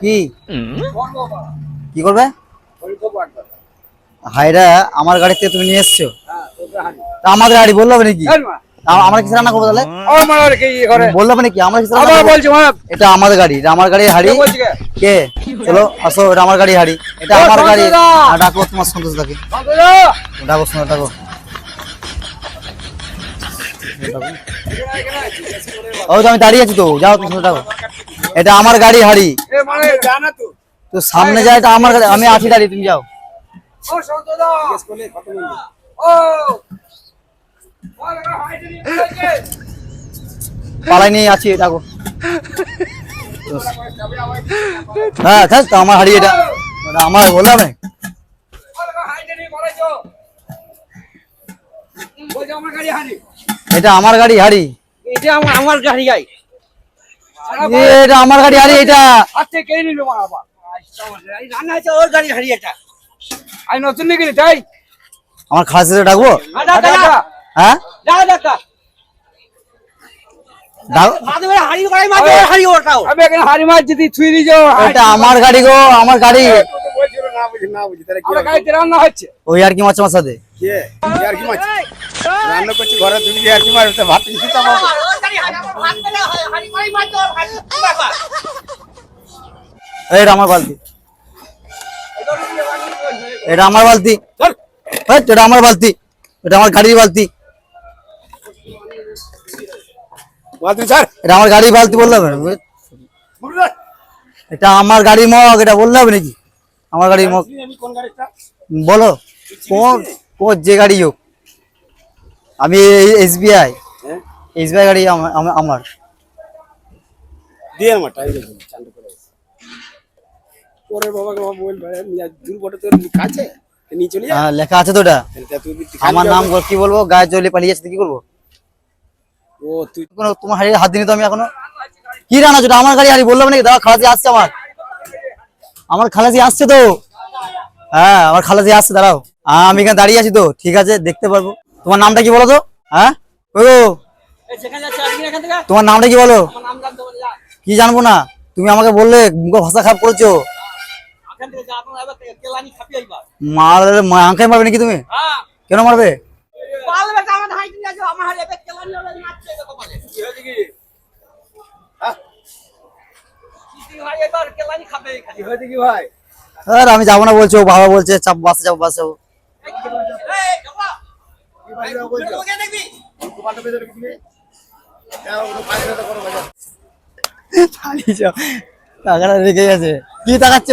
কি কি করবে? হাইরা আমার গাড়িতে তুমি নিয়ে এসছো, আমাদের গাড়ি বললো নাকি? আমরা কিছু রান্না করবো তাহলে বললো নাকি? আমরা কিছু এটা আমাদের গাড়ি, এটা আমার গাড়ি হাড়ি। কে? চলো আসো, এটা আমার গাড়ি হাড়ি, এটা আমার গাড়ি। ডাকো তোমার সন্তোষ দাকে, ডাকো শোনো, ডাকো। ও তো আমি দাঁড়িয়ে আছি তো, যাও তুমি ডাকো। এটা আমার গাড়ি হাড়ি, তো সামনে যায়, এটা আমার গাড়ি, আমি আছি দাঁড়িয়ে, তুমি যাও। পালাই নিয়ে আছি, ডাকো। হ্যাঁ তো আমার হাড়ি, এটা আমার বললাম না, এটা আমার গাড়ি হাড়ি, এটা আমার গাড়ি গাই, এটা আমার গাড়ি হাড়ি, এটা আজকে কে নিল বাবা? রান্না হচ্ছে ওর গাড়ি হারিয়ে, এটা আমি নতুন নিয়ে গেলি তাই আমার খাসিতে ডাকবো। হ্যাঁ এটা আমার গাড়ি গো, আমার গাড়ি। রান্না হচ্ছে ওই আর কি মাছ আমার সাথে রান্না করছি ঘরে, তুমি আর কি মারতে ভাত এটা আমার বালতি, এটা আমার বালতি, এটা আমার বালতি, এটা আমার গাড়ির বালতি, এটা আমার গাড়ির বালতি বললাম। এটা আমার গাড়ি মগ, এটা বললে হবে নাকি? আমার গাড়ির মগ বলো, কোন যে গাড়ি হোক। আমি এসবিআই, এসবিআই গাড়ি আমার। লেখা আছে তো, ওটা আমার নাম। কি বলবো? গায়ে চলে পালিয়ে যাচ্ছে, কি করবো? তোমার হাড়ি হাত দিনি তো আমি এখনো। কি রান্না হচ্ছে? আমার গাড়ি হাড়ি বললাম নাকি? দাদা খালাসি আসছে, আমার খালাসি আসছে তো। হ্যাঁ আমার খালাসি আসছে, দাঁড়াও। আমি এখানে দাঁড়িয়ে আছি তো, ঠিক আছে দেখতে পারবো। তোমার নামটা কি বলো তো? হ্যাঁ তোমার নামটা কি বলো? কি জানবো না? তুমি আমাকে বললে, মুখে ভাষা খারাপ করছো। মারবে নাকি তুমি? কেন মারবে? আমি যাবো না বলছো, বাবা বলছে চাপ, বাসে যাবো, বাসে যাবো। রেখে গেছে, কি তাকাচ্ছ?